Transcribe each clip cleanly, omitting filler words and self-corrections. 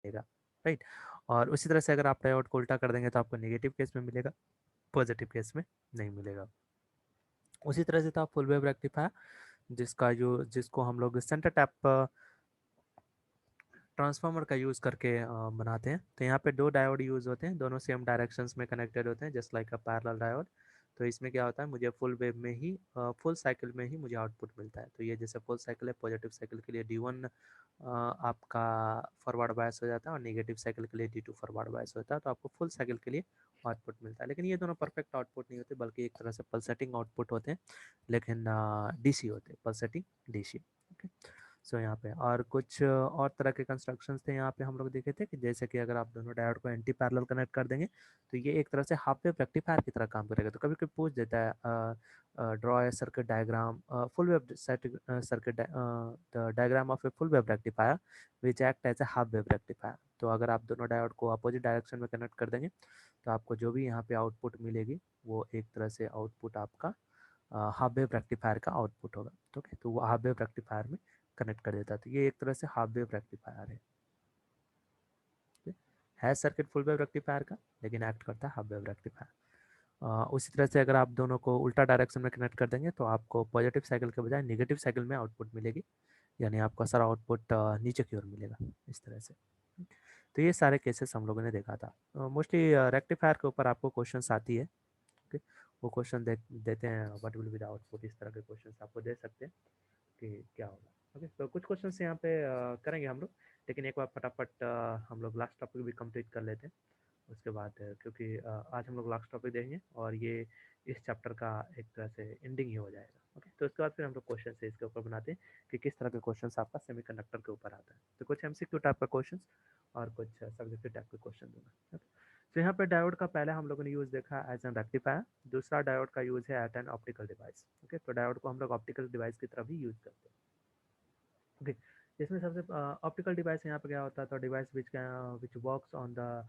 मिलेगा, राइट। और उसी तरह से अगर आप डायोड को उल्टा कर देंगे तो आपको नेगेटिव केस में मिलेगा, पॉजिटिव केस में नहीं मिलेगा। उसी तरह से था फुल वेव रेक्टिफायर, जिसको हम लोग सेंटर टैप ट्रांसफार्मर का यूज़ करके बनाते हैं। तो यहाँ पे 2 डायोड यूज़ होते हैं, दोनों सेम डायरेक्शंस में कनेक्टेड होते हैं, just like a parallel diode. तो इसमें क्या होता है, मुझे फुल वेव में ही फुल साइकिल में ही मुझे आउटपुट मिलता है। तो ये जैसे फुल साइकिल है, पॉजिटिव साइकिल के लिए D1 आपका फॉरवर्ड बायस हो जाता है और नेगेटिव साइकिल के लिए D2 फॉरवर्ड बायस होता है। तो आपको फुल साइकिल के लिए आउटपुट मिलता है। लेकिन ये दोनों परफेक्ट आउटपुट नहीं होते, बल्कि एक तरह से पल्सेटिंग आउटपुट होते हैं, लेकिन DC होते हैं, पल्सेटिंग DC। ओके, सो यहाँ पे और कुछ और तरह के कंस्ट्रक्शंस थे यहाँ पे हम लोग देखे थे कि जैसे कि अगर आप दोनों डायोड को एंटी पैरेलल कनेक्ट कर देंगे तो ये एक तरह से हाफ वेव रेक्टिफायर की तरह काम करेगा। तो कभी कभी पूछ देता है draw a circuit diagram full wave circuit the diagram of a full wave rectifier which act as a half wave rectifier. तो अगर आप दोनों डायोड को अपोजिट डायरेक्शन में कनेक्ट कर देंगे तो आपको जो भी यहाँ पे आउटपुट मिलेगी वो एक तरह से आउटपुट आपका हाफ वेव रेक्टिफायर का आउटपुट होगा। ओके, तो वो हाफ वेव रेक्टिफायर में कनेक्ट कर देता है। तो ये एक तरह से हाफ वेव रेक्टिफायर है सर्किट फुल वेव रेक्टिफायर का, लेकिन एक्ट करता है हाफ वेव रेक्टिफायर। उसी तरह से अगर आप दोनों को उल्टा डायरेक्शन में कनेक्ट कर देंगे तो आपको पॉजिटिव साइकिल के बजाय नेगेटिव साइकिल में आउटपुट मिलेगी, यानी आपका सारा आउटपुट नीचे की ओर मिलेगा इस तरह से। तो ये सारे केसेस हम लोगों ने देखा था। मोस्टली रेक्टिफायर के ऊपर आपको क्वेश्चन आती है। ओके, वो क्वेश्चन देते हैं what will be the output, इस तरह के क्वेश्चन आपको दे सकते हैं कि क्या होगा। ओके, तो कुछ क्वेश्चन यहाँ पे करेंगे हम लोग, लेकिन एक बार फटाफट हम लोग लास्ट टॉपिक भी कंप्लीट कर लेते हैं उसके बाद, क्योंकि आज हम लोग लास्ट टॉपिक देखेंगे और ये इस चैप्टर का एक तरह से एंडिंग ही हो जाएगा। ओके, तो उसके बाद फिर हम लोग क्वेश्चन से इसके ऊपर बनाते हैं कि किस तरह के क्वेश्चन आपका सेमीकंडक्टर के ऊपर आता है। तो कुछ MCQ टाइप का क्वेश्चन और कुछ सब्जेक्टिव टाइप के क्वेश्चन दूंगा। तो यहाँ पे डायोड का पहले हम लोगों ने यूज़ देखा एज एन रेक्टिफायर, दूसरा डायोड का यूज़ है at an optical device. Okay, तो डायोड को हम लोग ऑप्टिकल डिवाइस की तरह भी यूज़ करते हैं। ओके, इसमें सबसे ऑप्टिकल डिवाइस यहाँ पे क्या होता है, तो device which works on the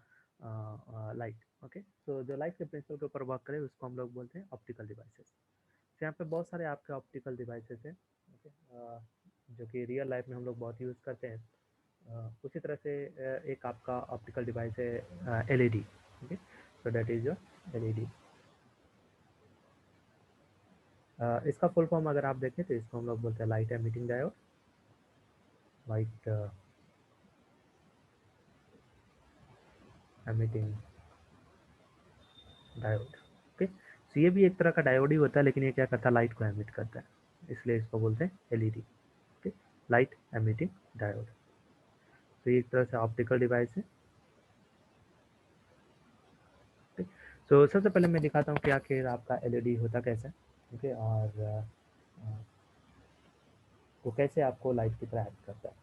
light. Okay, तो जो लाइट के प्रिंसिपल के ऊपर वर्क करे उसको हम लोग बोलते हैं ऑप्टिकल डिवाइसेस। तो यहाँ पे बहुत सारे आपके ऑप्टिकल डिवाइसेस हैं, ओके, जो कि रियल लाइफ में हम लोग बहुत यूज़ करते हैं। उसी तरह से एक आपका ऑप्टिकल डिवाइस है LED। Okay, so that is your LED। इसका फुल फॉर्म अगर आप देखें तो इसको हम लोग बोलते हैं light emitting diode, light emitting diode. Okay, तो ये भी एक तरह का डायोड ही होता है, लेकिन ये क्या करता है, लाइट को एमिट करता है, इसलिए इसको बोलते हैं LED। Okay, light emitting diode. तो ये एक तरह से ऑप्टिकल डिवाइस है। ओके, तो सबसे पहले मैं दिखाता हूँ कि आखिर आपका LED होता कैसे। ओके, और वो कैसे आपको लाइट की तरह एक्ट करता है।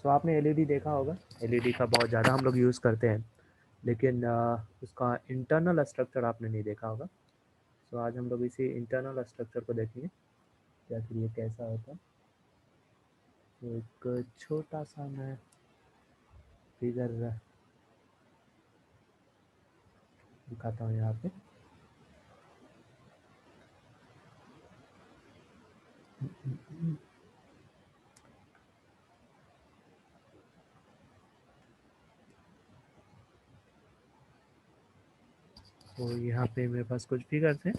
सो आपने LED देखा होगा, LED का बहुत ज़्यादा हम लोग यूज़ करते हैं, लेकिन उसका इंटरनल स्ट्रक्चर आपने नहीं देखा होगा। सो आज हम लोग इसी इंटरनल स्ट्रक्चर को देखेंगे कि आखिर ये कैसा होता है। तो एक छोटा सा मैं फिगर दिखाता हूँ यहाँ पे। तो यहाँ पे मेरे पास कुछ फिगर्स हैं।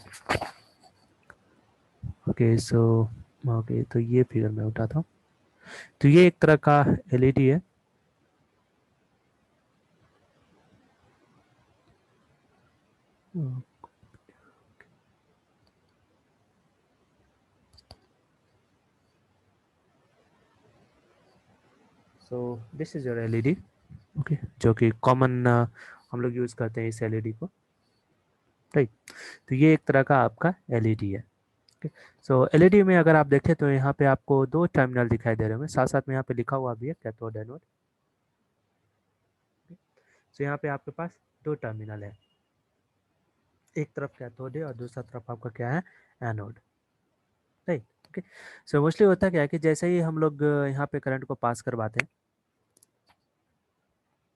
ओके, सो ओके, तो ये फिगर मैं उठाता हूँ। तो ये एक तरह का LED है। सो this is your LED। Okay, जो कि कॉमन हम लोग यूज़ करते हैं इस LED को, राइट। तो ये एक तरह का आपका LED है। ओके, सो LED में अगर आप देखें तो यहाँ पे आपको 2 टर्मिनल दिखाई दे रहे होंगे, साथ साथ में यहाँ पे लिखा हुआ भी है कैथोड एनोड। सो यहाँ पे आपके पास 2 टर्मिनल है, एक तरफ कैथोड है और दूसरा तरफ आपका क्या है, anode, right. Okay, so mostly होता क्या है कि जैसे ही हम लोग यहाँ पे करंट को पास करवाते हैं,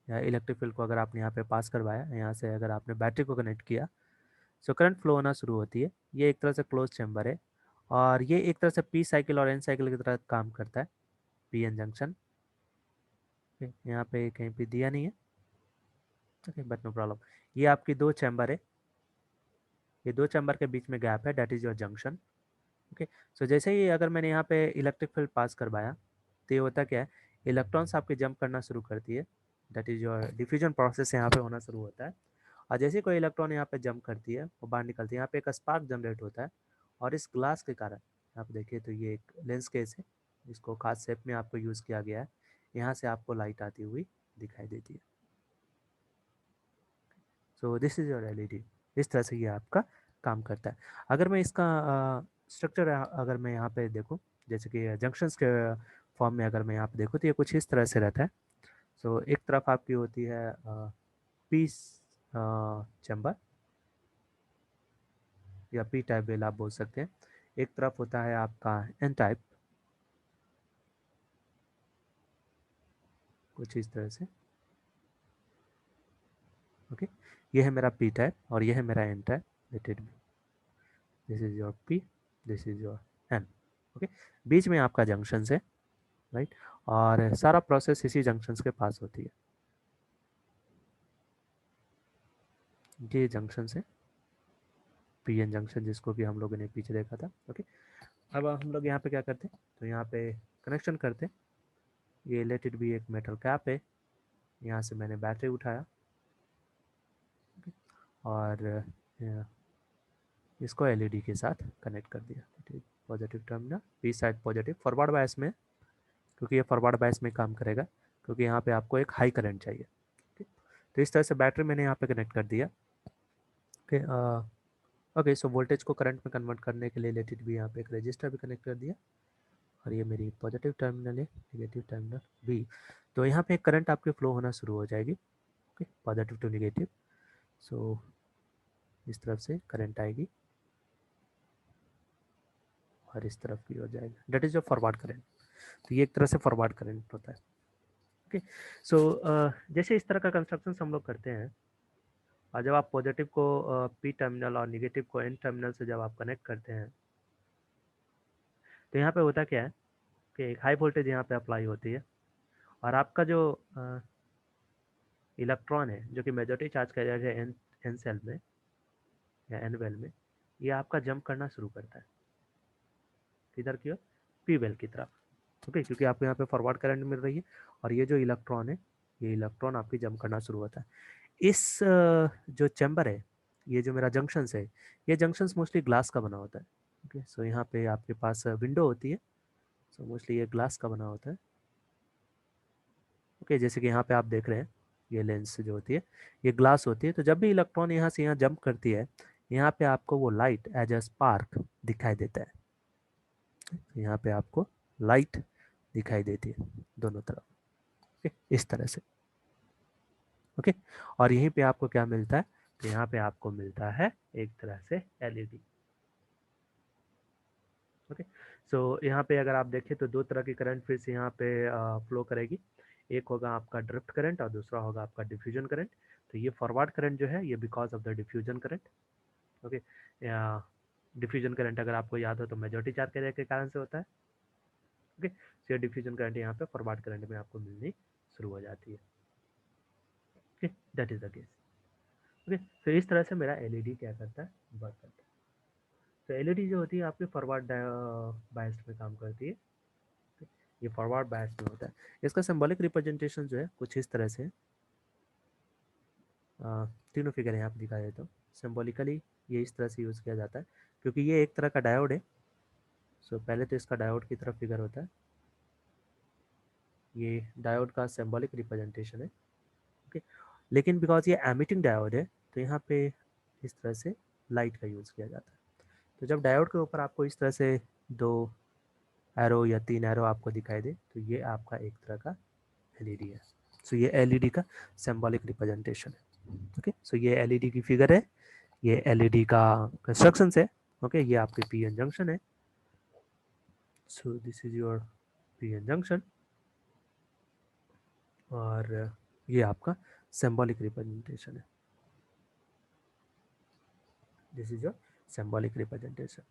या इलेक्ट्रिक फील्ड को अगर आपने यहाँ पे पास करवाया, यहाँ से अगर आपने बैटरी को कनेक्ट किया, सो करंट फ्लो होना शुरू होती है। ये एक तरह से क्लोज चैम्बर है और ये एक तरह से पी साइकिल और एन साइकिल की तरह काम करता है, पी एन जंक्शन। यहाँ पे कहीं पे दिया नहीं है, ओके बट नो प्रॉब्लम। ये आपकी दो चैम्बर है, ये दो चैम्बर के बीच में गैप है, that is your junction. Okay, so जैसे ही अगर मैंने यहाँ पे इलेक्ट्रिक फील्ड पास करवाया तो ये होता क्या है, इलेक्ट्रॉन्स आपके जंप करना शुरू करती है, that is your diffusion process यहाँ पे होना शुरू होता है। और जैसे कोई इलेक्ट्रॉन यहाँ पे जंप करती है वो बाहर निकलती है, यहाँ पे एक स्पार्क जनरेट होता है। और इस ग्लास के कारण आप देखिए तो ये एक लेंस केस है, इसको खास शेप में आपको यूज़ किया गया है, यहाँ से आपको लाइट आती हुई दिखाई देती है। सो दिस इज योर एलईडी, इस तरह से ये आपका काम करता है। अगर मैं इसका स्ट्रक्चर अगर मैं यहाँ पे देखूँ, जैसे कि जंक्शंस के फॉर्म में अगर मैं यहाँ पे देखूँ तो ये कुछ इस तरह से रहता है। सो एक तरफ आपकी होती है पीस चैम्बर या पी टाइप वेल आप बोल सकते हैं, एक तरफ होता है आपका एन टाइप, कुछ इस तरह से। ओके, ये है मेरा पी टाइप और ये है मेरा N type, let it be, this is your P, this is your N. Okay, बीच में आपका जंक्शन है, राइट, और सारा प्रोसेस इसी जंक्शंस के पास होती है। ये जंक्शन है, पी एन जंक्शन, जिसको कि हम लोगों ने पीछे देखा था। ओके, अब हम लोग यहाँ पे क्या करते हैं, तो यहाँ पे कनेक्शन करते हैं। ये लेट इट बी एक मेटल कैप है, यहाँ से मैंने बैटरी उठाया और इसको एलईडी के साथ कनेक्ट कर दिया। Positive terminal, P side positive, forward bias में, क्योंकि ये फॉरवर्ड बायस में काम करेगा, क्योंकि यहाँ पे आपको एक हाई करंट चाहिए। तो इस तरह से बैटरी मैंने यहाँ पे कनेक्ट कर दिया। ओके, ओके, सो वोल्टेज को करंट में कन्वर्ट करने के लिए लेट इट बी यहाँ पे एक रजिस्टर भी कनेक्ट कर दिया, और ये मेरी पॉजिटिव टर्मिनल है, नेगेटिव टर्मिनल बी। तो यहाँ पे एक करंट आपके फ्लो होना शुरू हो जाएगी, ओके, पॉजिटिव टू नेगेटिव। सो इस तरफ से करंट आएगी और इस तरफ भी हो जाएगा, that is your forward current. तो ये एक तरह से फॉरवर्ड करंट होता है। ओके, सो जैसे इस तरह का कंस्ट्रक्शन हम लोग करते हैं, और जब आप पॉजिटिव को पी टर्मिनल और नेगेटिव को एन टर्मिनल से जब आप कनेक्ट करते हैं, तो यहाँ पे होता क्या है कि एक हाई वोल्टेज यहाँ पे अप्लाई होती है, और आपका जो इलेक्ट्रॉन है जो कि मेजॉरिटी चार्ज किया जाएगा एन एन सेल में या एन वेल में, ये आपका जंप करना शुरू करता है किधर की ओर, पी वेल की तरफ। ओके, क्योंकि आपको यहाँ पे फॉरवर्ड करंट मिल रही है, और ये जो इलेक्ट्रॉन है, ये इलेक्ट्रॉन आपकी जंप करना शुरू होता है। इस जो चैम्बर है, ये जो मेरा जंक्शंस है, ये जंक्शंस मोस्टली ग्लास का बना होता है। ओके, सो यहाँ पे आपके पास विंडो होती है, सो मोस्टली ये ग्लास का बना होता है। ओके, जैसे कि यहाँ पे आप देख रहे हैं, ये लेंस जो होती है ये ग्लास होती है, तो जब भी इलेक्ट्रॉन यहाँ से यहाँ जंप करती है, यहाँ पे आपको वो लाइट एज अ स्पार्क दिखाई देता है। यहाँ पे आपको लाइट दिखाई देती है दोनों तरफ, ओके, इस तरह से। ओके, और यहीं पे आपको क्या मिलता है, तो यहाँ पे आपको मिलता है एक तरह से एलईडी। ओके, सो यहाँ पे अगर आप देखें तो दो तरह की करंट फिर से यहाँ पे फ्लो करेगी, एक होगा आपका ड्रिफ्ट करंट और दूसरा होगा आपका डिफ्यूजन करंट। तो ये फॉरवर्ड करंट जो है ये because of the diffusion current. Okay, diffusion current अगर आपको याद हो तो मेजॉरिटी चार्ज के कारण से होता है। ओके, सो ये डिफ्यूजन करंट यहाँ पे फॉरवर्ड करंट में आपको मिलनी शुरू हो जाती है। Okay, that is the case. Okay, तो इस तरह से मेरा एलईडी क्या करता है, वर्क करता है। तो एलईडी जो होती है आपकी फॉरवर्ड बायस में काम करती है, ये फॉरवर्ड बायस में होता है। इसका सिंबॉलिक रिप्रेजेंटेशन जो है कुछ इस तरह से, तीनों फिगर यहाँ पे दिखाया देता हूँ। सिंबॉलिकली ये इस तरह से यूज़ किया जाता है, क्योंकि ये एक तरह का डायोड है। सो पहले तो इसका डायोड की तरफ फिगर होता है, ये डायोड का सिंबॉलिक रिप्रेजेंटेशन है। ओके, लेकिन बिकॉज ये एमिटिंग डायोड है, तो यहाँ पे इस तरह से लाइट का यूज़ किया जाता है। तो जब डायोड के ऊपर आपको इस तरह से दो एरो या तीन एरो आपको दिखाई दे, तो ये आपका एक तरह का एलईडी है। सो ये एलईडी का सिंबॉलिक रिप्रेजेंटेशन है। ओके, सो ये एलईडी की फिगर है, ये एलईडी का कंस्ट्रक्शन है। ओके, ये आपके पीएन जंक्शन है। सो this is your PN junction, और ये आपका सिंबॉलिक रिप्रेजेंटेशन है, this is your symbolic representation.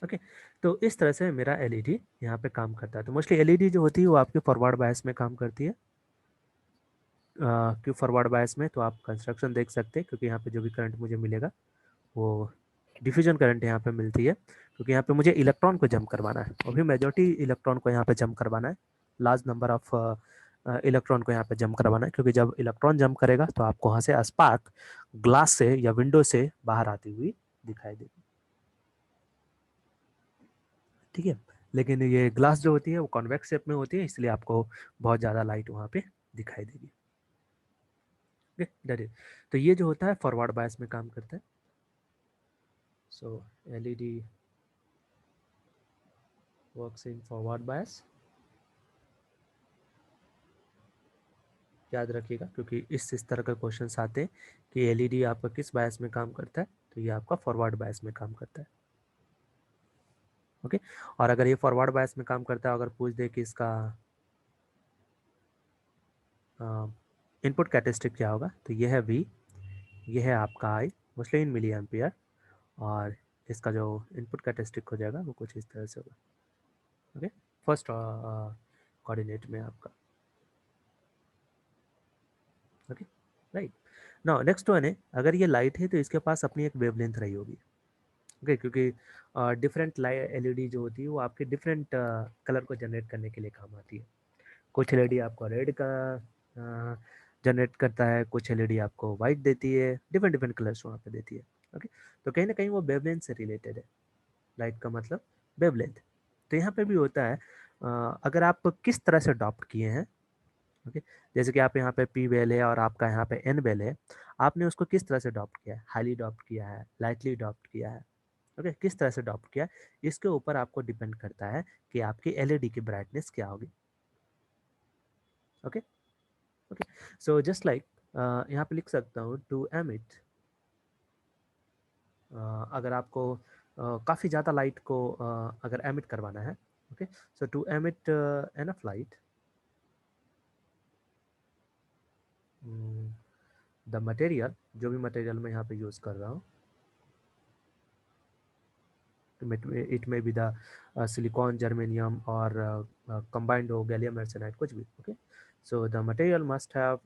Okay, तो इस तरह से मेरा एलईडी यहाँ पे काम करता है। तो मोस्टली एलईडी जो होती है वो आपके फॉरवर्ड बायस में काम करती है। क्यों फॉरवर्ड बायस में, तो आप कंस्ट्रक्शन देख सकते हैं, क्योंकि यहाँ पे जो भी करंट मुझे मिलेगा वो डिफ्यूजन करंट यहाँ पे मिलती है, क्योंकि यहाँ पे मुझे इलेक्ट्रॉन को जंप करवाना है, और भी मेजॉरिटी इलेक्ट्रॉन को यहाँ पे जंप करवाना है, लार्ज नंबर ऑफ इलेक्ट्रॉन को यहाँ पे जंप करवाना है, क्योंकि जब इलेक्ट्रॉन जंप करेगा तो आपको वहाँ से स्पार्क ग्लास से या विंडो से बाहर आती हुई दिखाई देगी। ठीक है, लेकिन ये ग्लास जो होती है वो कॉन्वेक्स शेप में होती है, इसलिए आपको बहुत ज़्यादा लाइट वहाँ पे दिखाई देगी। दैट इज, तो ये जो होता है फॉरवर्ड बायस में काम करता है। So LED works in forward bias, याद रखिएगा, क्योंकि इस तरह के क्वेश्चंस आते हैं कि एलईडी आपका किस बायस में काम करता है, तो ये आपका फॉरवर्ड बायस में काम करता है। ओके, और अगर ये फॉरवर्ड बायस में काम करता है, अगर पूछ दे कि इसका इनपुट कैरेक्टरिस्टिक क्या होगा, तो ये है V, ये है आपका I, mostly in milliampere, और इसका जो इनपुट कैरेक्टरिस्टिक हो जाएगा वो कुछ इस तरह से होगा। ओके, फर्स्ट कोऑर्डिनेट में आपका। Okay, right. Now next one है, अगर ये लाइट है तो इसके पास अपनी एक वेवलेंथ रही होगी। ओके, क्योंकि डिफरेंट लाइट एलईडी जो होती है वो आपके डिफरेंट कलर को जनरेट करने के लिए काम आती है। कुछ एलईडी आपको रेड का जनरेट करता है, कुछ एलईडी आपको वाइट देती है, डिफरेंट डिफरेंट कलर्स वहाँ पे देती है। ओके, तो कहीं ना कहीं वो वेवलेंथ से रिलेटेड है, लाइट का मतलब वेवलेंथ। तो यहाँ पे भी होता है, अगर आप किस तरह से अडॉप्ट किए हैं। ओके, जैसे कि आप यहाँ पे पी वेल है और आपका यहाँ पे एन वेल है, आपने उसको किस तरह से अडॉप्ट किया है, हाईली अडॉप्ट किया है, लाइटली अडॉप्ट किया है। ओके, किस तरह से अडॉप्ट किया है, इसके ऊपर आपको डिपेंड करता है कि आपकी एलईडी की ब्राइटनेस क्या होगी। Okay, okay, so just like यहाँ पे लिख सकता हूँ टू एमिट, अगर आपको काफ़ी ज़्यादा लाइट को अगर एमिट करवाना है। Okay, so to emit enough light, the material, जो भी मटेरियल मैं यहाँ पे यूज़ कर रहा हूँ, इट में बी द सिलिकॉन, जर्मेनियम और कंबाइंड हो गैलियम आर्सेनाइड, कुछ भी। Okay, so the material must have,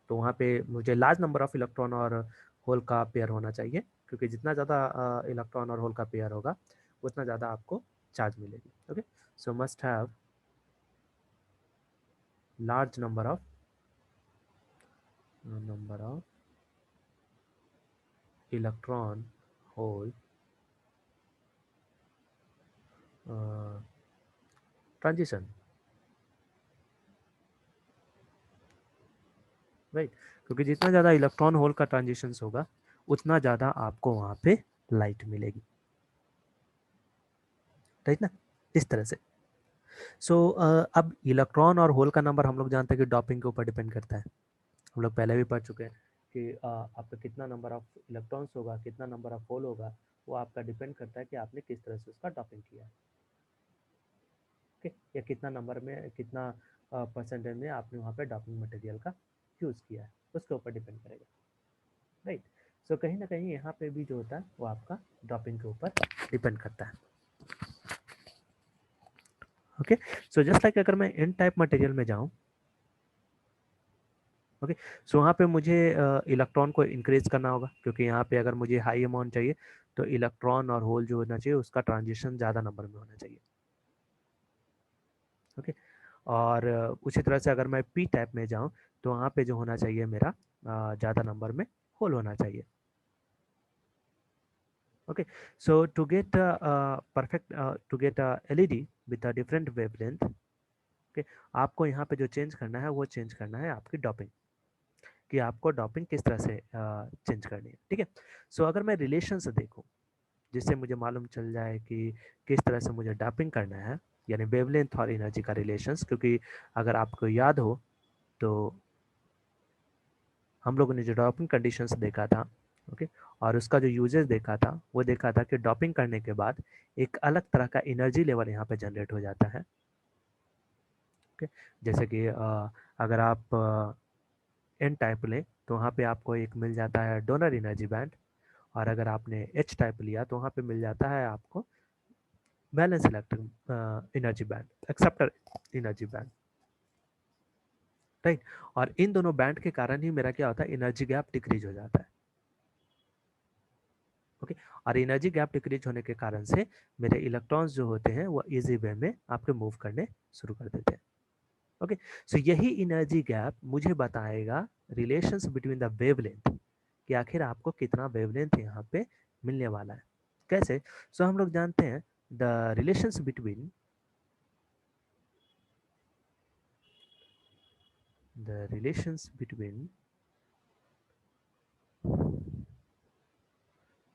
तो वहाँ पे मुझे लार्ज नंबर ऑफ इलेक्ट्रॉन और होल का पेयर होना चाहिए, क्योंकि जितना ज़्यादा इलेक्ट्रॉन और होल का पेयर होगा उतना ज़्यादा आपको चार्ज मिलेगी। Okay, so must have large number of electron hole transition, right, क्योंकि जितना ज़्यादा इलेक्ट्रॉन होल का ट्रांजिशन होगा उतना ज़्यादा आपको वहाँ पे लाइट मिलेगी, राइट ना, इस तरह से। सो अब इलेक्ट्रॉन और होल का नंबर हम लोग जानते हैं कि डॉपिंग के ऊपर डिपेंड करता है, हम लोग पहले भी पढ़ चुके हैं कि आपका कितना नंबर ऑफ इलेक्ट्रॉन्स होगा, कितना नंबर ऑफ होल होगा, वो आपका डिपेंड करता है कि आपने किस तरह से उसका डॉपिंग किया है। ओके, या कितना नंबर में, कितना परसेंटेज में आपने वहाँ पे डॉपिंग मटेरियल का यूज़ किया है, उसके ऊपर डिपेंड करेगा, राइट। सो कहीं ना कहीं यहाँ पे भी जो होता है वो आपका डॉपिंग के ऊपर डिपेंड करता है। ओके, सो जस्ट लाइक अगर मैं एन टाइप मटेरियल में जाऊँ, ओके, सो वहाँ पे मुझे इलेक्ट्रॉन को इंक्रीज करना होगा, क्योंकि यहाँ पे अगर मुझे हाई अमाउंट चाहिए तो इलेक्ट्रॉन और होल जो होना चाहिए उसका ट्रांजिशन ज़्यादा नंबर में होना चाहिए। ओके, और उसी तरह से अगर मैं पी टाइप में जाऊँ तो वहाँ पे जो होना चाहिए मेरा ज़्यादा नंबर में होल होना चाहिए। Okay, so to get perfect, to get LED with a different wavelength, okay, आपको यहाँ पे जो चेंज करना है वो चेंज करना है आपकी डॉपिंग, कि आपको डॉपिंग किस तरह से चेंज करनी है। ठीक है, सो अगर मैं रिलेशन से देखूँ जिससे मुझे मालूम चल जाए कि किस तरह से मुझे डॉपिंग करना है, यानी वेवलेंथ और एनर्जी का रिलेशंस, क्योंकि अगर आपको याद हो तो हम लोगों ने जो डॉपिंग कंडीशंस देखा था, ओके, और उसका जो यूजेस देखा था वो देखा था कि डॉपिंग करने के बाद एक अलग तरह का एनर्जी लेवल यहाँ पे जनरेट हो जाता है। ओके, जैसे कि अगर आप एन टाइप लें तो वहाँ पे आपको एक मिल जाता है डोनर एनर्जी बैंड, और अगर आपने H टाइप लिया तो वहाँ पे मिल जाता है आपको balance electric energy band, acceptor energy band, right. और इन दोनों बैंड के कारण ही मेरा क्या होता है, एनर्जी गैप डिक्रीज हो जाता है। ओके, और एनर्जी गैप डिक्रीज होने के कारण से मेरे इलेक्ट्रॉन्स जो होते हैं वो इजी वे में आपके मूव करने शुरू कर देते हैं। ओके, सो यही एनर्जी गैप मुझे बताएगा रिलेशंस बिटवीन द वेवलेंथ, कि आखिर आपको कितना वेवलेंथ यहाँ पे मिलने वाला है। कैसे? सो हम लोग जानते हैं the relations between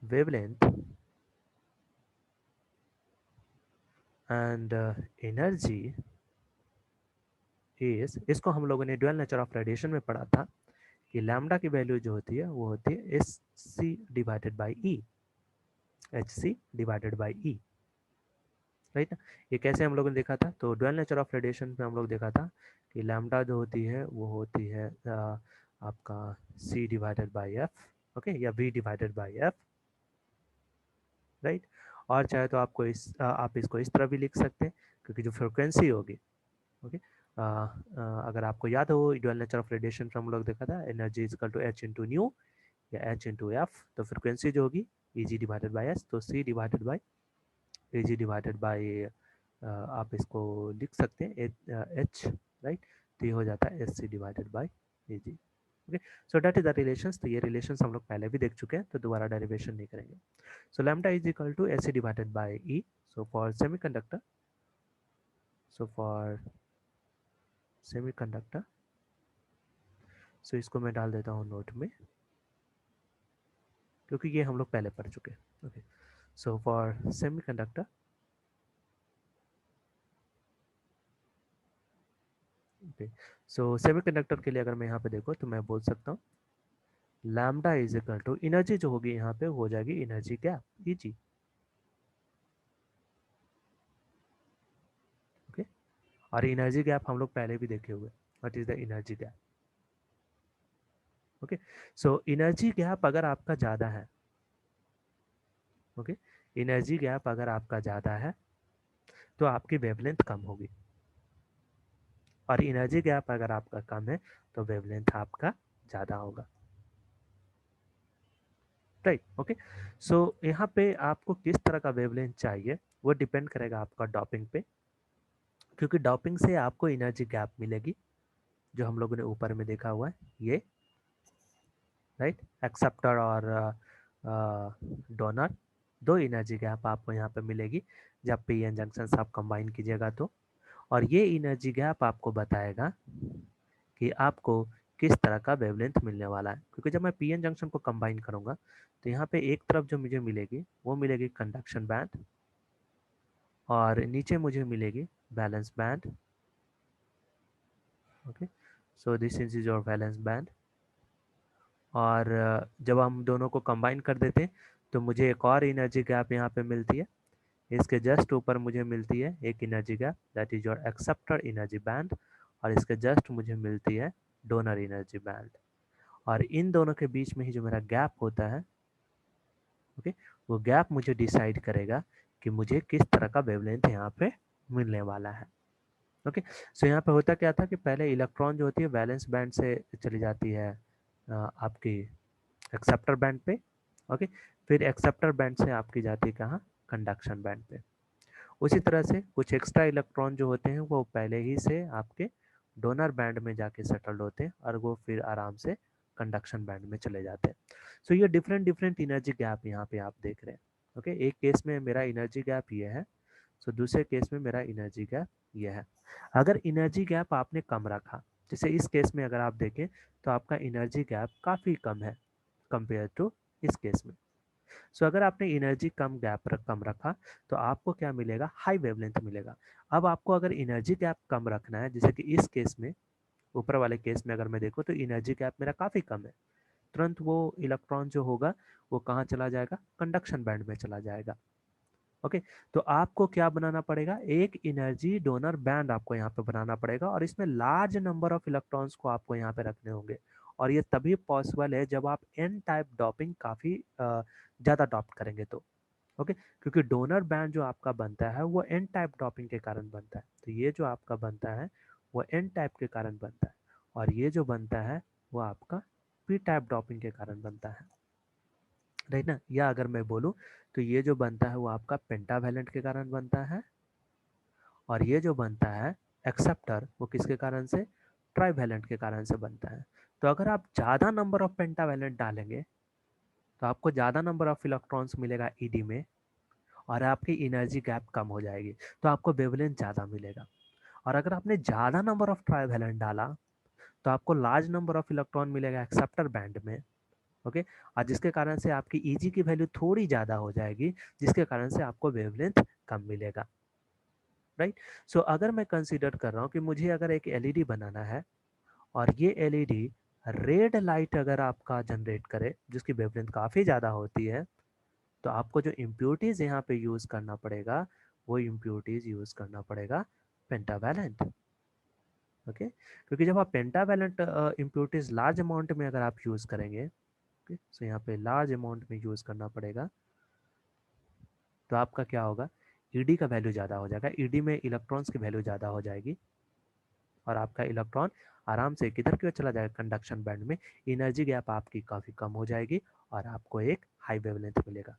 wavelength and energy is, इसको हम लोगों ने ड्यूअल नेचर ऑफ रेडिएशन में पढ़ा था कि लैम्डा की वैल्यू जो होती है वो होती है H C divided by E, right ना। ये कैसे हम लोगों ने देखा था, तो ड्यूअल नेचर ऑफ रेडिएशन में हम लोग देखा था कि लैम्डा जो होती है वो होती है आपका C divided by F, okay, या V divided by F, right. और चाहे तो आपको आप इसको इस तरह भी लिख सकते हैं, क्योंकि जो फ्रिक्वेंसी होगी, ओके, अगर आपको याद हो ड्यूअल नेचर ऑफ रेडिएशन में हम लोग देखा था energy is equal to H into nu या एच इंटू एफ, तो फ्रिक्वेंसी जो होगी E G divided by S, तो C divided by A G divided by आप इसको लिख सकते हैं एच, राइट। तो ये हो जाता है S C divided by A G. Okay, so that is the relations. तो ये रिलेशंस हम लोग पहले भी देख चुके हैं, तो दोबारा डेरिवेशन नहीं करेंगे। So lambda is equal to S C divided by E. So for semiconductor, so इसको मैं डाल देता हूँ नोट में, क्योंकि ये हम लोग पहले पढ़ चुके हैं। Okay, so for semiconductor, okay, so semiconductor के लिए अगर मैं यहाँ पे देखो तो मैं बोल सकता हूँ lambda is equal to energy जो होगी यहाँ पे हो जाएगी energy gap E G. Okay, और एनर्जी गैप हम लोग पहले भी देखे हुए, what is the energy gap. Okay, so energy gap अगर आपका ज़्यादा है, ओके, एनर्जी गैप अगर आपका ज़्यादा है तो आपकी वेवलेंथ कम होगी, और एनर्जी गैप अगर आपका कम है तो वेवलेंथ आपका ज़्यादा होगा, राइट। ओके, सो यहाँ पे आपको किस तरह का वेवलेंथ चाहिए वो डिपेंड करेगा आपका डॉपिंग पे, क्योंकि डॉपिंग से आपको एनर्जी गैप मिलेगी जो हम लोगों ने ऊपर में देखा हुआ है ये, राइट। एक्सेप्टर और डोनर, दो एनर्जी गैप आपको यहाँ पे मिलेगी जब पी एन जंक्शन आप कंबाइन कीजिएगा तो, और ये एनर्जी गैप आपको बताएगा कि आपको किस तरह का वेवलेंथ मिलने वाला है, क्योंकि जब मैं पी एन जंक्शन को कंबाइन करूँगा तो यहाँ पे एक तरफ जो मुझे मिलेगी वो मिलेगी कंडक्शन बैंड, और नीचे मुझे मिलेगी balance band. Okay, so this is your balance band. और जब हम दोनों को कंबाइन कर देते हैं तो मुझे एक और एनर्जी गैप यहाँ पे मिलती है, इसके जस्ट ऊपर मुझे मिलती है एक energy gap that is your acceptor energy band, और इसके जस्ट मुझे मिलती है डोनर एनर्जी बैंड, और इन दोनों के बीच में ही जो मेरा गैप होता है, ओके, वो गैप मुझे डिसाइड करेगा कि मुझे किस तरह का वेवलेंथ यहाँ पे मिलने वाला है। ओके, सो यहाँ पे होता क्या था कि पहले इलेक्ट्रॉन जो होती है वैलेंस बैंड से चली जाती है आपकी एक्सेप्टर बैंड पे, ओके, फिर एक्सेप्टर बैंड से आपकी जाती है कहाँ, कंडक्शन बैंड पे। उसी तरह से कुछ एक्स्ट्रा इलेक्ट्रॉन जो होते हैं वो पहले ही से आपके डोनर बैंड में जाके सेटल्ड होते हैं और वो फिर आराम से कंडक्शन बैंड में चले जाते हैं। सो ये डिफरेंट डिफरेंट एनर्जी गैप यहाँ पे आप देख रहे हैं। ओके, एक केस में मेरा एनर्जी गैप ये है, सो दूसरे केस में मेरा एनर्जी गैप ये है। अगर एनर्जी गैप आपने कम रखा, जैसे इस केस में अगर आप देखें तो आपका एनर्जी गैप काफ़ी कम है कंपेयर टू इस केस में। सो अगर आपने एनर्जी कम रखा तो आपको क्या मिलेगा, हाई वेवलेंथ मिलेगा। अब आपको अगर एनर्जी गैप कम रखना है, जैसे कि इस केस में, ऊपर वाले केस में अगर मैं देखूँ तो एनर्जी गैप मेरा काफ़ी कम है, तुरंत वो इलेक्ट्रॉन जो होगा वो कहाँ चला जाएगा, कंडक्शन बैंड में चला जाएगा। ओके, तो आपको क्या बनाना पड़ेगा, एक एनर्जी डोनर बैंड आपको यहाँ पे बनाना पड़ेगा, और इसमें लार्ज नंबर ऑफ इलेक्ट्रॉन्स को आपको यहाँ पे रखने होंगे, और ये तभी पॉसिबल है जब आप एन टाइप डॉपिंग काफ़ी ज़्यादा डॉप्ट करेंगे तो। ओके, क्योंकि डोनर बैंड जो आपका बनता है वो एन टाइप डॉपिंग के कारण बनता है, तो ये जो आपका बनता है वो एन टाइप के कारण बनता है, और ये जो बनता है वो आपका पी टाइप डॉपिंग के कारण बनता है, राइट ना। या अगर मैं बोलूँ तो ये जो बनता है वो आपका पेंटावेलेंट के कारण बनता है, और ये जो बनता है एक्सेप्टर वो किसके कारण से, ट्राईवेलेंट के कारण से बनता है। तो अगर आप ज़्यादा नंबर ऑफ पेंटावेलेंट डालेंगे तो आपको ज़्यादा नंबर ऑफ इलेक्ट्रॉन्स मिलेगा ईडी में, और आपकी एनर्जी गैप कम हो जाएगी, तो आपको वेवलेंथ ज़्यादा मिलेगा। और अगर आपने ज़्यादा नंबर ऑफ ट्राईवेलेंट डाला तो आपको लार्ज नंबर ऑफ इलेक्ट्रॉन मिलेगा एक्सेप्टर बैंड में। ओके, और जिसके कारण से आपकी ईजी की वैल्यू थोड़ी ज़्यादा हो जाएगी, जिसके कारण से आपको वेवलेंथ कम मिलेगा, राइट। सो अगर मैं कंसीडर कर रहा हूँ कि मुझे अगर एक एलईडी बनाना है, और ये एलईडी रेड लाइट अगर आपका जनरेट करे जिसकी वेवलेंथ काफ़ी ज़्यादा होती है, तो आपको जो इम्प्योरिटीज़ यहाँ पे यूज़ करना पड़ेगा वो इम्प्योरिटीज़ यूज़ करना पड़ेगा पेंटावेलेंट। ओके, क्योंकि जब आप पेंटावेलेंट इम्प्योरिटीज़ लार्ज अमाउंट में अगर आप यूज़ करेंगे, ओके, सो यहाँ पे लार्ज अमाउंट में यूज़ करना पड़ेगा, तो आपका क्या होगा, ईडी का वैल्यू ज़्यादा हो जाएगा, ईडी में इलेक्ट्रॉन्स की वैल्यू ज़्यादा हो जाएगी, और आपका इलेक्ट्रॉन आराम से किधर की ओर चला जाएगा, कंडक्शन बैंड में, एनर्जी गैप आपकी काफ़ी कम हो जाएगी, और आपको एक हाई वेवलेंथ मिलेगा।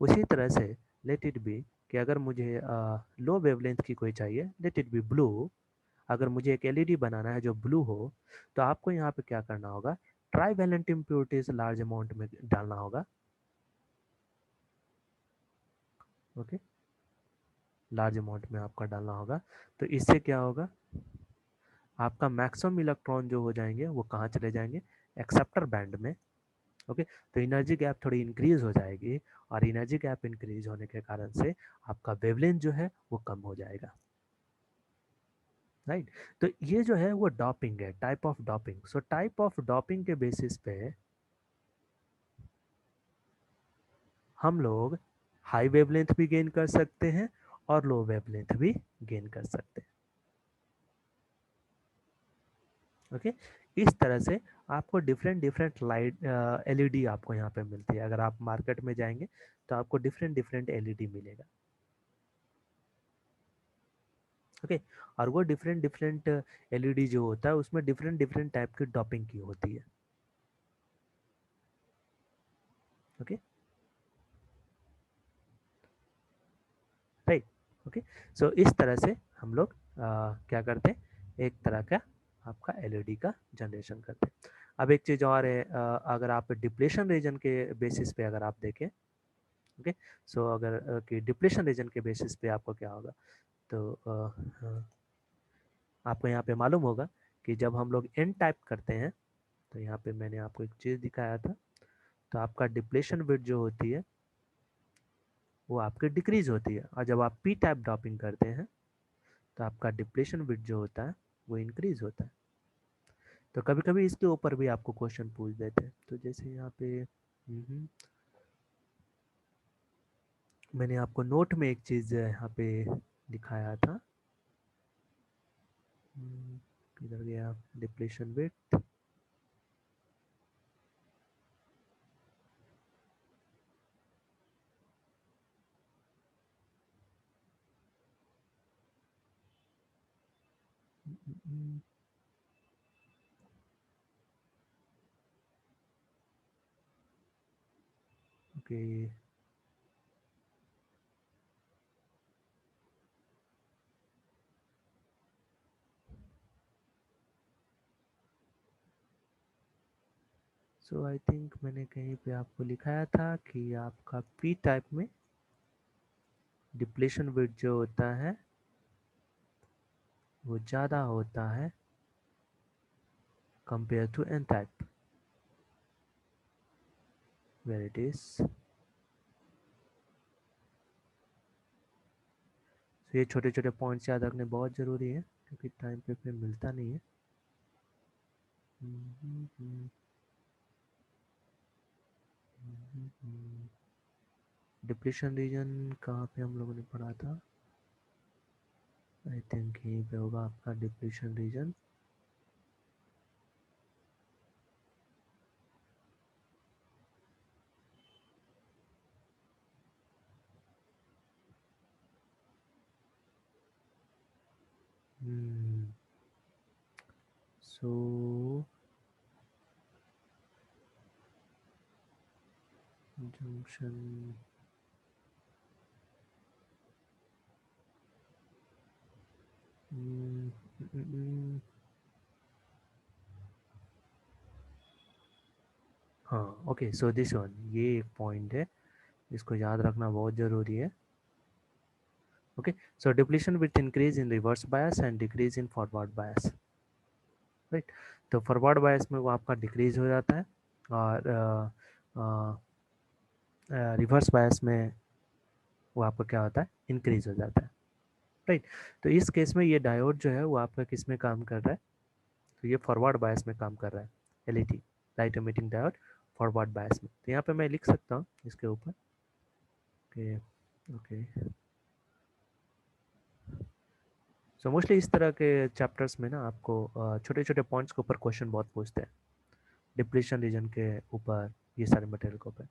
उसी तरह से लेट इट बी कि अगर मुझे लो वेवलेंथ की कोई चाहिए, लेट इट बी ब्लू, अगर मुझे एक एलईडी बनाना है जो ब्लू हो, तो आपको यहाँ पे क्या करना होगा, trivalent impurities large amount में डालना होगा। ओके, लार्ज अमाउंट में आपका डालना होगा, तो इससे क्या होगा, आपका मैक्सिमम इलेक्ट्रॉन जो हो जाएंगे वो कहाँ चले जाएंगे, एक्सेप्टर बैंड में। ओके, तो एनर्जी गैप थोड़ी इंक्रीज हो जाएगी, और एनर्जी गैप इंक्रीज होने के कारण से आपका वेवलेंथ जो है वो कम हो जाएगा, राइट। तो ये जो है वो डॉपिंग है, type of doping. So type of doping के बेसिस पे हम लोग हाई वेवलेंथ भी गेन कर सकते हैं और लो वेवलेंथ भी गेन कर सकते हैं। ओके, इस तरह से आपको डिफरेंट डिफरेंट लाइट एलईडी आपको यहाँ पे मिलती है। अगर आप मार्केट में जाएंगे तो आपको डिफरेंट डिफरेंट एलईडी मिलेगा। ओके, और वो डिफरेंट डिफरेंट एलईडी जो होता है उसमें डिफरेंट डिफरेंट टाइप की डॉपिंग की होती है। Okay, right. ओके, सो इस तरह से हम लोग क्या करते हैं, एक तरह का आपका एलईडी का जनरेशन करते हैं। अब एक चीज़ और है, अगर आप डिप्लेशन रीजन के बेसिस पे अगर आप देखें, ओके, सो अगर कि डिप्लेशन रीजन के बेसिस पे आपको क्या होगा, तो आपको यहाँ पे मालूम होगा कि जब हम लोग एन टाइप करते हैं, तो यहाँ पे मैंने आपको एक चीज़ दिखाया था, तो आपका डिप्लेशन विड्थ जो होती है वो आपकी डिक्रीज होती है, और जब आप पी टाइप ड्रॉपिंग करते हैं तो आपका डिप्लेशन विड्थ जो होता है वो इंक्रीज होता है। तो कभी कभी इसके ऊपर भी आपको क्वेश्चन पूछ देते हैं, तो जैसे यहाँ पे मैंने आपको नोट में एक चीज़ यहाँ पे दिखाया था, किधर गया, depletion width, okay, so I think मैंने कहीं पे आपको लिखाया था कि आपका पी टाइप में डिप्लेशन विड्थ जो होता है वो ज़्यादा होता है compare to N type, where it is. तो ये छोटे छोटे पॉइंट्स याद रखने बहुत ज़रूरी है, क्योंकि टाइम पे फिर मिलता नहीं है। डिप्लेशन रीजन कहाँ पे हम लोगों ने पढ़ा था, आई थिंक यहीं पे होगा आपका depletion region. So junction mm, mm, mm, हाँ ओके सो दिस वन ये एक पॉइंट है इसको याद रखना बहुत ज़रूरी है okay so depletion with increase in reverse bias and decrease in forward bias right तो फॉरवर्ड बायस में वो आपका डिक्रीज हो जाता है और रिवर्स बायस में वो आपका क्या होता है इंक्रीज हो जाता है राइट तो इस केस में ये डायोड जो है वो आपका किस में काम कर रहा है तो ये फॉरवर्ड बायस में काम कर रहा है LED light emitting diode forward bias में तो यहाँ पे मैं लिख सकता हूँ इसके ऊपर ओके ओके सो मोस्टली इस तरह के चैप्टर्स में ना आपको छोटे छोटे पॉइंट्स के ऊपर क्वेश्चन बहुत पूछते हैं डिप्लीशन रीजन के ऊपर ये सारे मटेरियल के ऊपर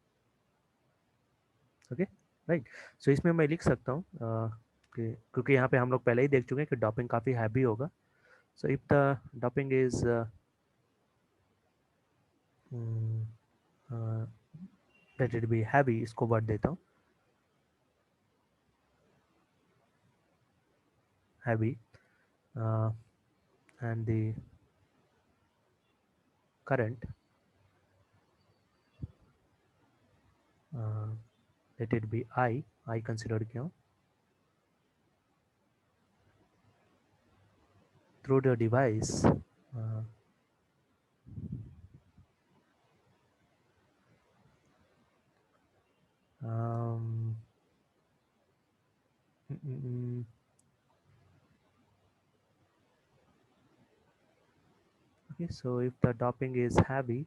ओके राइट सो इसमें मैं लिख सकता हूँ क्योंकि यहाँ पे हम लोग पहले ही देख चुके हैं कि डॉपिंग काफ़ी हैवी होगा so if the doping is late it B heavy इसको वर्ड देता हूँ heavy and the current uh, let it be I considered क्यों through the device um, mm, mm, mm, okay so if the doping is heavy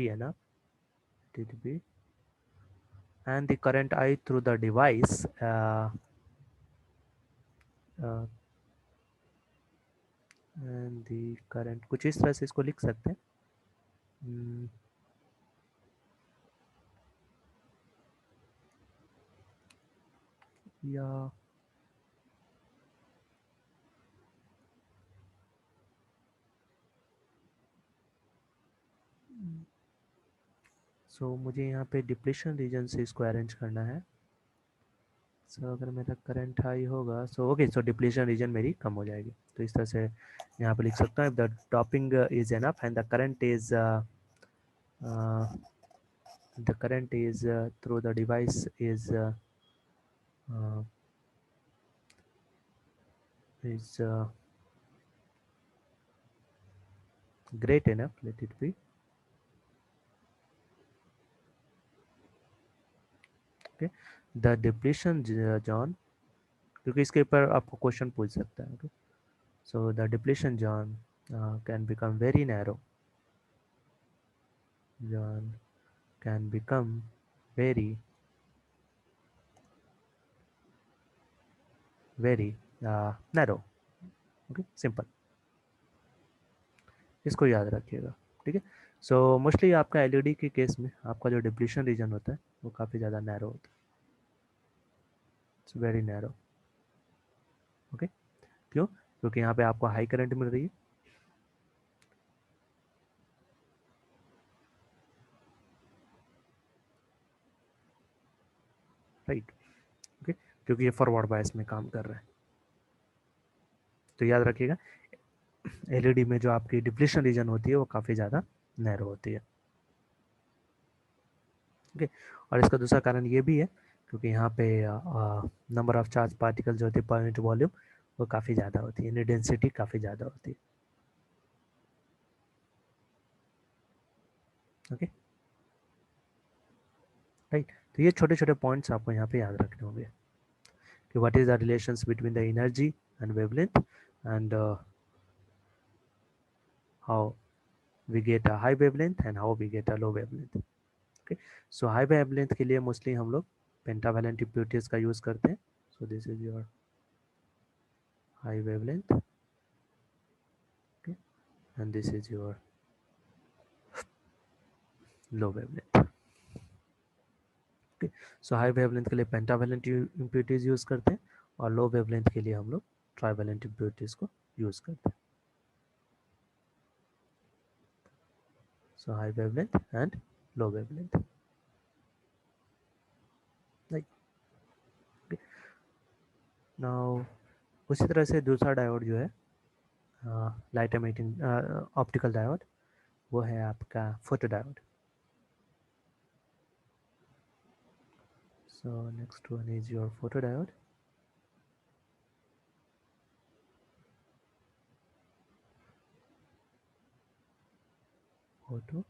enough let it be and the current I through the device uh, and the current कुछ इस तरह से इसको लिख सकते हैं या सो मुझे यहाँ पे डिप्लीशन रीजन से इसको अरेंज करना है सो अगर मेरा करंट हाई होगा so okay so depletion region मेरी कम हो जाएगी तो इस तरह से यहाँ पे लिख सकता हूँ the topping is enough and the current is through the device uh, is great enough let it be okay the depletion zone क्योंकि इसके ऊपर आपको क्वेश्चन पूछ सकता है okay so the depletion zone can become very narrow zone can become very very narrow okay simple इसको याद रखिएगा ठीक है सो मोस्टली आपका एलईडी के केस में आपका जो डिप्लीशन रीजन होता है वो काफ़ी ज़्यादा नैरो होता है इट्स वेरी नैरो ओके क्यों क्योंकि यहाँ पे आपको हाई करंट मिल रही है राइट ओके क्योंकि ये फॉरवर्ड बायस में काम कर रहा है तो याद रखिएगा एलईडी में जो आपकी डिप्लीशन रीजन होती है वो काफ़ी ज़्यादा नैरो होती है ओके और इसका दूसरा कारण ये भी है क्योंकि यहाँ पे नंबर ऑफ चार्ज पार्टिकल जो होती है पर यूनिट वॉल्यूम वो काफ़ी ज़्यादा होती है यानी डेंसिटी काफ़ी ज़्यादा होती है ओके राइट तो ये छोटे छोटे पॉइंट्स आपको यहाँ पे याद रखने होंगे कि what is the relations between the energy and wavelength and how we get a high wavelength and how we get a low wavelength okay so high wavelength के लिए मोस्टली हम लोग pentavalent impurities का यूज करते हैं so this is your high wavelength okay and this is your low wavelength okay so high wavelength के लिए pentavalent impurities use करते हैं और low wavelength के लिए हम लोग ट्राइवेलेंट इम्प्योरिटीज को यूज़ करते हैं। So high wavelength and low wavelength. Now उसी तरह से दूसरा डायोड जो है लाइट एमिटिंग ऑप्टिकल डायोड, वो है आपका photo diode. So next one is your photo diode. Photo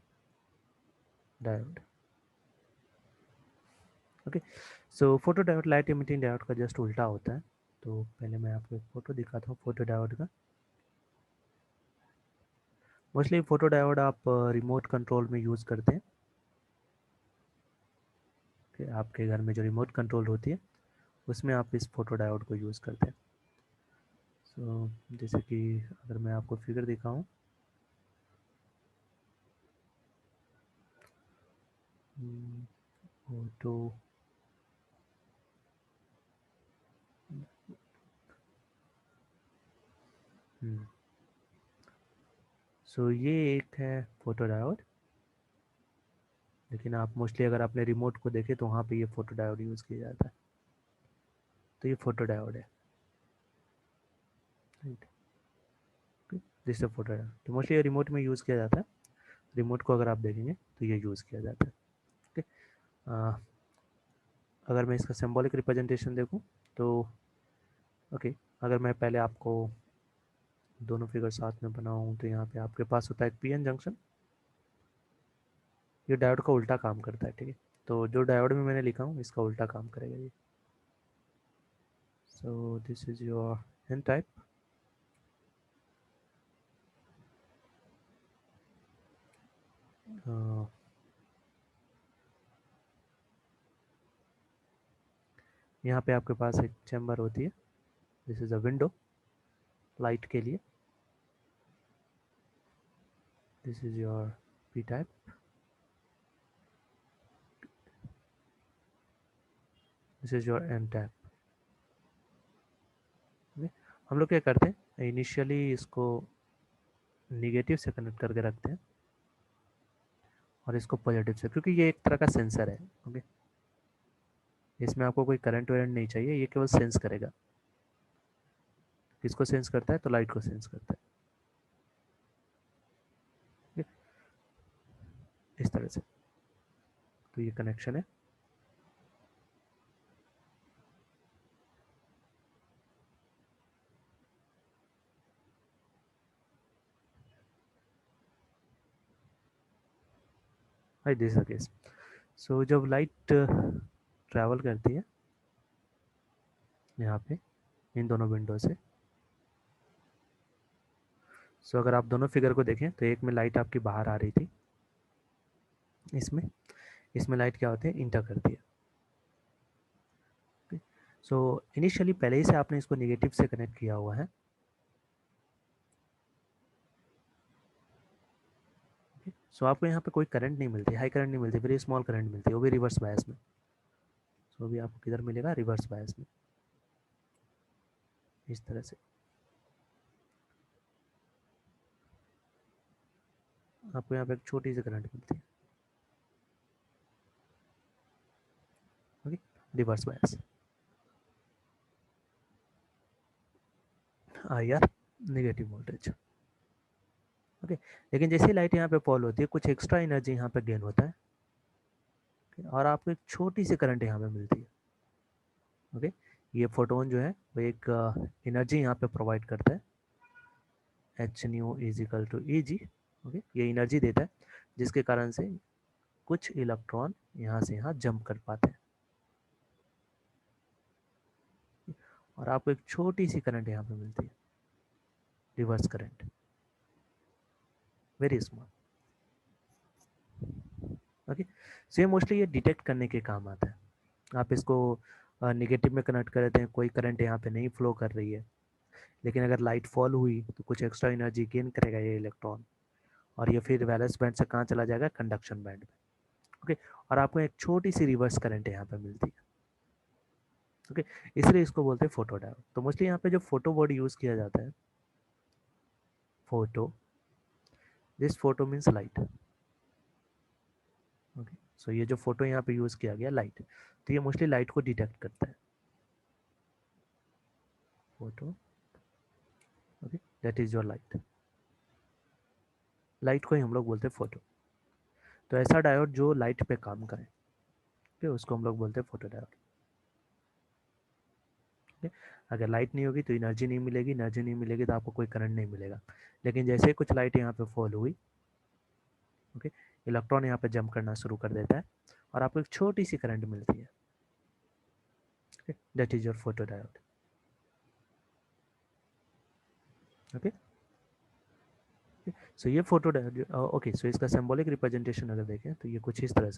diode. Okay, so photo diode light emitting diode का जस्ट उल्टा होता है। तो पहले मैं आपको एक फोटो दिखाता हूँ फोटो डायोड का। मोस्टली फोटो डायोड आप रिमोट कंट्रोल में यूज़ करते हैं। कि आपके घर में जो रिमोट कंट्रोल होती है उसमें आप इस फोटो डायोड को यूज़ करते हैं। सो जैसे कि अगर मैं आपको फिगर दिखाऊं, फोटो सो ये एक है फोटो डायोड, लेकिन आप मोस्टली अगर आपने रिमोट को देखे तो वहाँ पे ये फोटो डायोड यूज़ किया जाता है। तो ये फोटो डायोड है, जिससे फोटो डायोड तो मोस्टली रिमोट में यूज़ किया जाता है। रिमोट को अगर आप देखेंगे तो ये यूज़ किया जाता है। ओके, अगर मैं इसका सिंबॉलिक रिप्रेजेंटेशन देखूं तो ओके, अगर मैं पहले आपको दोनों फिगर साथ में बनाऊं तो यहाँ पे आपके पास होता है एक पीएन जंक्शन। ये डायोड का उल्टा काम करता है, ठीक है। तो जो डायोड में मैंने लिखा हूँ इसका उल्टा काम करेगा ये। So this is your N type. यहाँ पे आपके पास एक चैम्बर होती है, this is a window light के लिए। This is your P type. This is your N type. हम लोग क्या करते हैं, इनिशियली इसको निगेटिव से कनेक्ट करके रखते हैं और इसको पॉजिटिव से, क्योंकि ये एक तरह का सेंसर है। ओके, इसमें आपको कोई करंट वरेंट नहीं चाहिए, ये केवल सेंस करेगा। किसको सेंस करता है, तो लाइट को सेंस करता है। इस तरह से तो ये कनेक्शन है। This case. सो जब लाइट ट्रैवल करती है यहाँ पे इन दोनों विंडो से, सो अगर आप दोनों फिगर को देखें तो एक में लाइट आपकी बाहर आ रही थी, इसमें इसमें लाइट क्या होती है, इंटर करती है। सो इनिशियली पहले ही से आपने इसको नेगेटिव से कनेक्ट किया हुआ है। सो आपको यहाँ पे कोई करंट नहीं मिलती, हाई करंट नहीं मिलती, वेरी स्मॉल करंट मिलती है, वो भी रिवर्स बायस में। सो भी आपको किधर मिलेगा, रिवर्स बायस में, इस तरह से आपको यहाँ पे एक छोटी सी करंट मिलती है। Okay, reverse bias IR negative voltage. Okay, लेकिन जैसे लाइट यहाँ पे फॉल होती है कुछ एक्स्ट्रा एनर्जी यहाँ पे गेन होता है और आपको एक छोटी सी करंट यहाँ पे मिलती है। ओके, ये फोटोन जो है वो एक एनर्जी यहाँ पे प्रोवाइड करता है, H nu is equal to E G. Okay, ये एनर्जी देता है जिसके कारण से कुछ इलेक्ट्रॉन यहाँ से यहाँ जंप कर पाते हैं और आपको एक छोटी सी करंट यहाँ पे मिलती है, reverse current, very small. Okay, so ये मोस्टली ये डिटेक्ट करने के काम आता है। आप इसको निगेटिव में कनेक्ट कर देते हैं, कोई करंट यहाँ पे नहीं फ्लो कर रही है, लेकिन अगर लाइट फॉल हुई तो कुछ एक्स्ट्रा एनर्जी गेन करेगा ये इलेक्ट्रॉन और ये फिर वैलेंस बैंड से कहाँ चला जाएगा, कंडक्शन बैंड में। ओके, और आपको एक छोटी सी रिवर्स करंट यहाँ पे मिलती है। ओके, इसलिए इसको बोलते हैं फोटो डायोड। तो मोस्टली यहाँ पे जो फोटो वर्ड यूज किया जाता है, photo, this photo means light. Okay, so ये जो फोटो यहाँ पे यूज किया गया लाइट, तो ये मोस्टली लाइट को डिटेक्ट करता है, photo. Okay, that is your light. Light को ही हम लोग बोलते हैं फोटो। तो ऐसा डायोड जो लाइट पे काम करे, ठीक है, उसको हम लोग बोलते हैं फोटो डायोड। ठीक है, अगर लाइट नहीं होगी तो एनर्जी नहीं मिलेगी, एनर्जी नहीं मिलेगी तो आपको कोई करंट नहीं मिलेगा। लेकिन जैसे ही कुछ लाइट यहाँ पे फॉल हुई, ओके, इलेक्ट्रॉन यहाँ पे जंप करना शुरू कर देता है और आपको एक छोटी सी करंट मिलती है। That is your photo diode. Okay, so ये फोटो डायोड, ओके, सो इसका सिंबॉलिक रिप्रेजेंटेशन अगर देखें तो ये कुछ इस तरह से